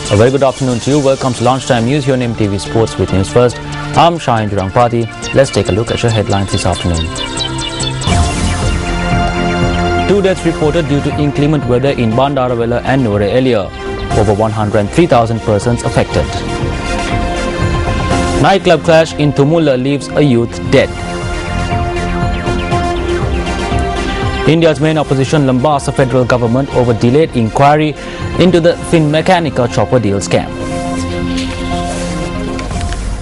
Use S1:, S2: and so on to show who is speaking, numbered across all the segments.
S1: A very good afternoon to you. Welcome to Lunchtime News here on Mtv Sports with News First. I'm Shahin Jurangpati. Let's take a look at your headlines this afternoon. 2 deaths reported due to inclement weather in Bandarawela and Nuwara area. Over 103,000 persons affected. Nightclub clash in Tumula leaves a youth dead. India's main opposition lambasts the federal government over delayed inquiry into the Finmeccanica chopper deal scam.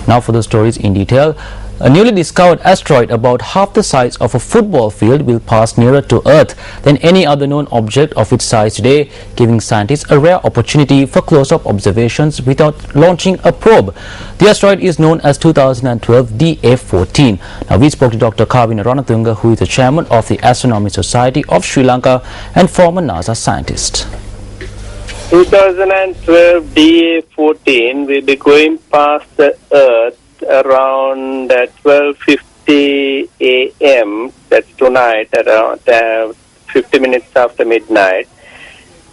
S1: Now for the stories in detail. A newly discovered asteroid about half the size of a football field will pass nearer to Earth than any other known object of its size today, giving scientists a rare opportunity for close-up observations without launching a probe. The asteroid is known as 2012 DF14. Now we spoke to Dr. Kavina Ranatunga, who is the chairman of the Astronomy Society of Sri Lanka and former NASA scientist.
S2: 2012 DA14 will be going past the Earth around 12:50 a.m. That's tonight, around 50 minutes after midnight,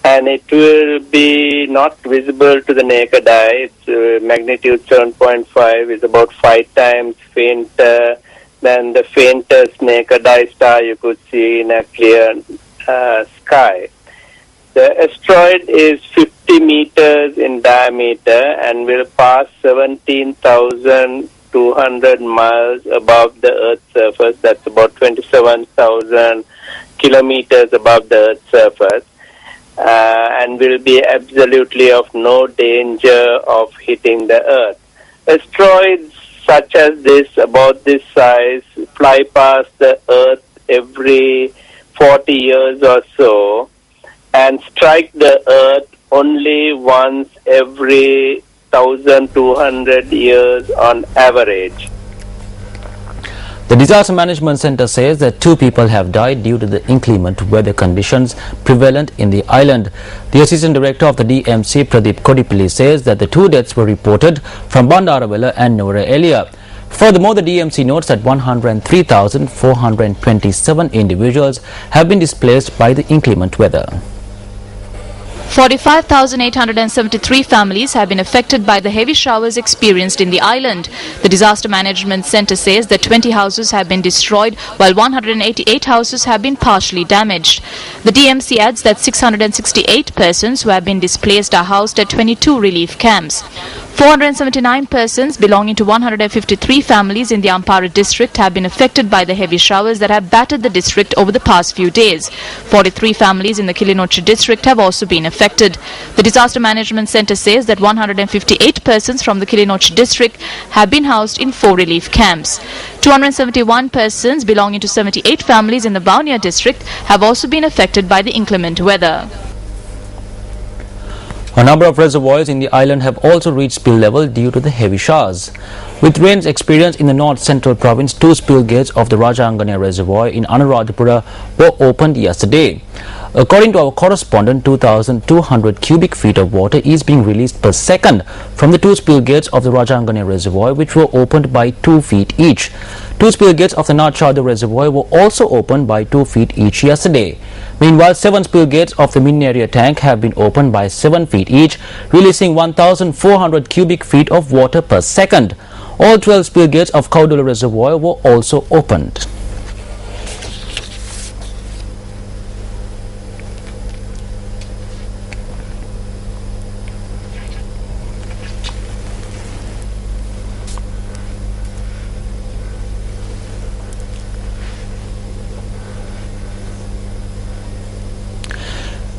S2: and it will be not visible to the naked eye. Its magnitude 7.5 is about 5 times fainter than the faintest naked eye star you could see in a clear sky. The asteroid is 50 meters in diameter and will pass 17,200 miles above the Earth's surface. That's about 27,000 kilometers above the Earth's surface, and will be absolutely of no danger of hitting the Earth. Asteroids such as this, about this size, fly past the Earth every 40 years or so, and strike the Earth only once every 1,200 years on average.
S1: The Disaster Management Center says that 2 people have died due to the inclement weather conditions prevalent in the island. The Assistant Director of the DMC, Pradeep Kodipalli, says that the 2 deaths were reported from Bandarawela and Nuwara area. Furthermore, the DMC notes that 103,427 individuals have been displaced by the inclement weather.
S3: 45,873 families have been affected by the heavy showers experienced in the island. The Disaster Management Center says that 20 houses have been destroyed while 188 houses have been partially damaged. The DMC adds that 668 persons who have been displaced are housed at 22 relief camps. 479 persons belonging to 153 families in the Ampara district have been affected by the heavy showers that have battered the district over the past few days. 43 families in the Kilinochchi district have also been affected. The Disaster Management Center says that 158 persons from the Kilinochchi district have been housed in 4 relief camps. 271 persons belonging to 78 families in the Vaunia district have also been affected by the inclement weather.
S1: A number of reservoirs in the island have also reached spill level due to the heavy showers. With rains experienced in the north-central province, 2 spill gates of the Rajangania Reservoir in Anuradhapura were opened yesterday. According to our correspondent, 2,200 cubic feet of water is being released per second from the 2 spill gates of the Rajangania Reservoir, which were opened by 2 feet each. 2 spill gates of the Nachada Reservoir were also opened by 2 feet each yesterday. Meanwhile, 7 spill gates of the Min area tank have been opened by 7 feet each, releasing 1,400 cubic feet of water per second. All 12 spill gates of Kaudula Reservoir were also opened.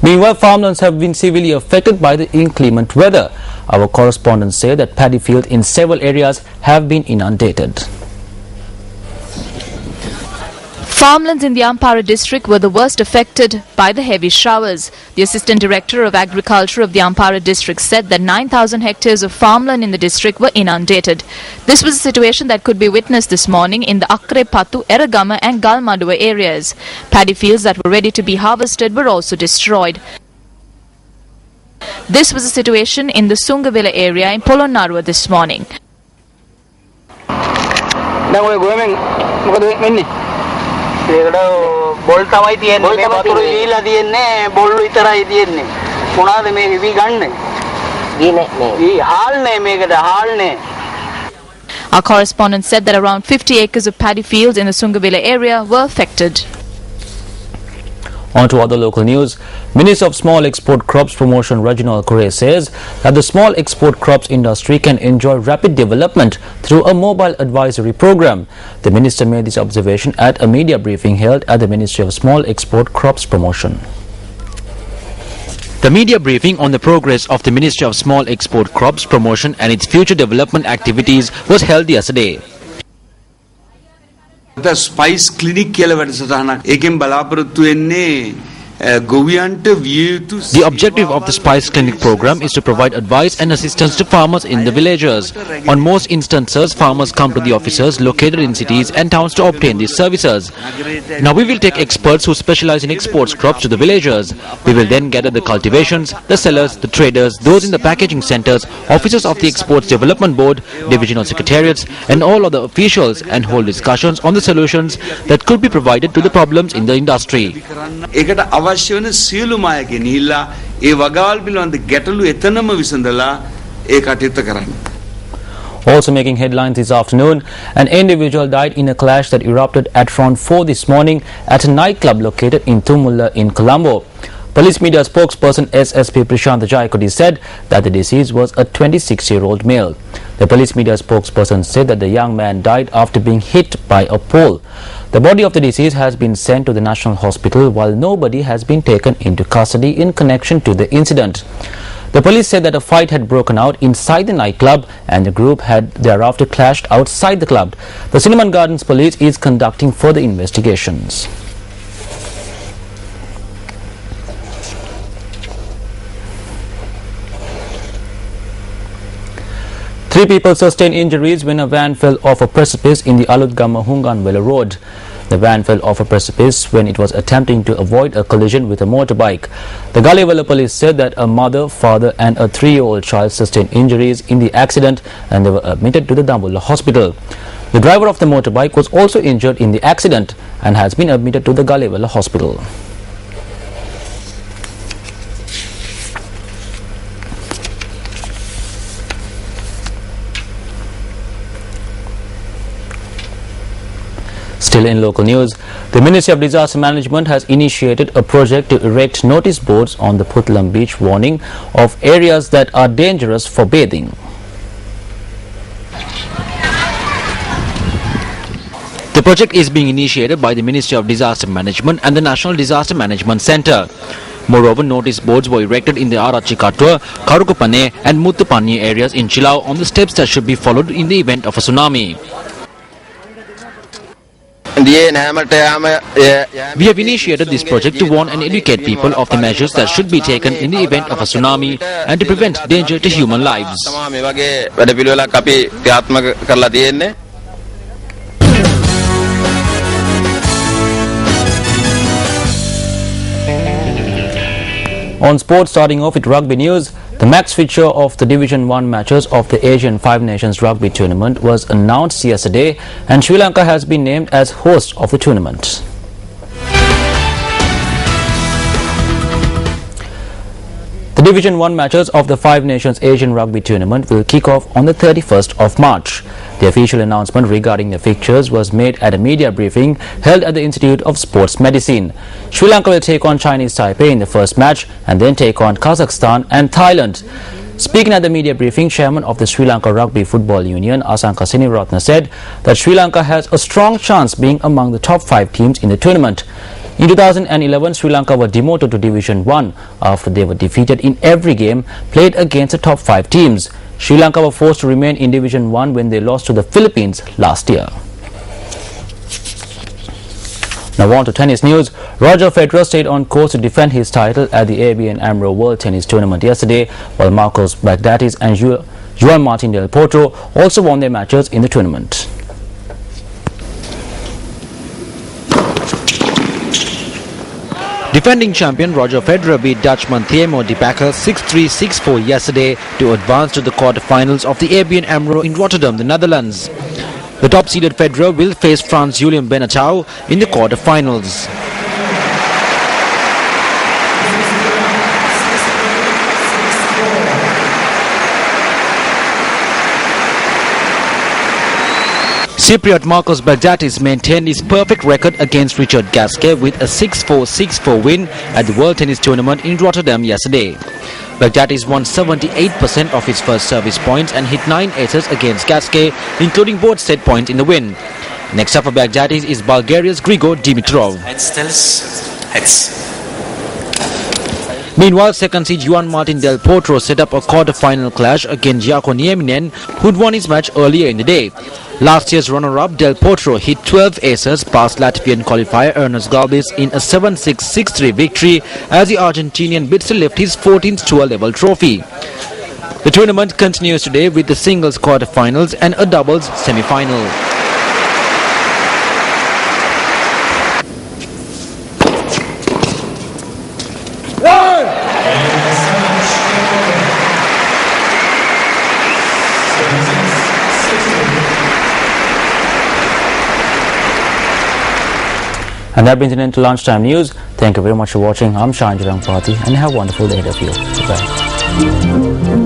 S1: Meanwhile, farmlands have been severely affected by the inclement weather. Our correspondents say that paddy fields in several areas have been inundated.
S3: Farmlands in the Ampara district were the worst affected by the heavy showers. The Assistant Director of Agriculture of the Ampara district said that 9,000 hectares of farmland in the district were inundated. This was a situation that could be witnessed this morning in the Akre Patu, Eragama and Galmaduwa areas. Paddy fields that were ready to be harvested were also destroyed. This was a situation in the Sungavela area in Polonnaruwa this morning.
S4: බොල් තමයි තියෙන්නේ මේ වතුර දීලා තියෙන්නේ බොල් විතරයි තියෙන්නේ මොනවාද මේ විවි ගන්න
S3: Our correspondent said that around 50 acres of paddy fields in the Sungavilla area were affected.
S1: On to other local news. Minister of Small Export Crops Promotion Reginald Correa says that the small export crops industry can enjoy rapid development through a mobile advisory program. The minister made this observation at a media briefing held at the Ministry of Small Export Crops Promotion. The media briefing on the progress of the Ministry of Small Export Crops Promotion and its future development activities was held yesterday.
S4: The spice clinic කියලා වැඩසටහනක් ඒකෙන් බලාපොරොත්තු වෙන්නේ ගොවියන්ට විය යුතු
S1: The objective of the Spice Clinic program is to provide advice and assistance to farmers in the villages. On most instances, farmers come to the offices located in cities and towns to obtain these services. Now we will take experts who specialize in exports crops to the villagers. We will then gather the cultivations, the sellers, the traders, those in the packaging centers, officers of the Exports Development Board, divisional secretariats and all other officials and hold discussions on the solutions that could be provided to the problems in the industry.
S4: ඒකට අවශ්‍ය වෙන සියලුම අය ගෙනිහිල්ලා ඒ වගාවල් පිළිබඳ ගැටලු එතනම විසඳලා ඒ කටයුත්ත කරන්න.
S1: Also making headlines this afternoon, an individual died in a clash that erupted at around 4 this morning at a nightclub located in Tumulla in Colombo. Police media spokesperson SSP Prashant Jayakodi said that the deceased was a 26-year-old male. The police media spokesperson said that the young man died after being hit by a pole. The body of the deceased has been sent to the National Hospital while nobody has been taken into custody in connection to the incident. The police said that a fight had broken out inside the nightclub and the group had thereafter clashed outside the club. The Cinnamon Gardens police is conducting further investigations. Three people sustained injuries when a van fell off a precipice in the Alutgama-Hunganwela road. The van fell off a precipice when it was attempting to avoid a collision with a motorbike. The Galiwala police said that a mother, father and a 3-year-old child sustained injuries in the accident and they were admitted to the Dambulla hospital. The driver of the motorbike was also injured in the accident and has been admitted to the Galiwala hospital. Still in local news, the Ministry of Disaster Management has initiated a project to erect notice boards on the Putlam beach warning of areas that are dangerous for bathing. The project is being initiated by the Ministry of Disaster Management and the National Disaster Management Centre. Moreover, notice boards were erected in the Arachikatwa, Karukupane and Muthupani areas in Chilau on the steps that should be followed in the event of a tsunami. We have initiated this project to warn and educate people of the measures that should be taken in the event of a tsunami and to prevent danger to human lives. On sports, starting off with rugby news, the match fixture of the Division 1 matches of the Asian Five Nations Rugby Tournament was announced yesterday and Sri Lanka has been named as host of the tournament. The Division 1 matches of the Five Nations Asian Rugby Tournament will kick off on the 31st of March. The official announcement regarding the fixtures was made at a media briefing held at the Institute of Sports Medicine. Sri Lanka will take on Chinese Taipei in the first match and then take on Kazakhstan and Thailand. Speaking at the media briefing, Chairman of the Sri Lanka Rugby Football Union, Asanka Siniratna, said that Sri Lanka has a strong chance being among the top 5 teams in the tournament. In 2011, Sri Lanka were demoted to Division 1 after they were defeated in every game played against the top 5 teams. Sri Lanka were forced to remain in Division 1 when they lost to the Philippines last year. Now on to tennis news. Roger Federer stayed on course to defend his title at the ABN AMRO World Tennis Tournament yesterday, while Marcos Baghdatis and Juan Martin Del Potro also won their matches in the tournament. Defending champion Roger Federer beat Dutchman Thiemo de Backer 6-3, 6-4 yesterday to advance to the quarterfinals of the ABN AMRO in Rotterdam, the Netherlands. The top-seeded Federer will face France Julien Benachau in the quarterfinals. Cypriot Marcos Bagdatis maintained his perfect record against Richard Gasquet with a 6-4, 6-4 win at the World Tennis Tournament in Rotterdam yesterday. Bagdatis won 78% of his first service points and hit 9 aces against Gasquet, including both set points in the win. Next up for Bagdatis is Bulgaria's Grigor Dimitrov. Meanwhile, second seed Juan Martin Del Potro set up a quarter-final clash against Jarkko Nieminen, who'd won his match earlier in the day. Last year's runner-up Del Potro hit 12 aces past Latvian qualifier Ernest Galbis in a 7-6, 6-3 victory as the Argentinian bids to lift his 14th tour-level trophy. The tournament continues today with the singles quarter-finals and a doubles semi-final. And that brings an end to lunchtime news. Thank you very much for watching. I'm Shanjirang Pati and have a wonderful day ahead of you. Goodbye.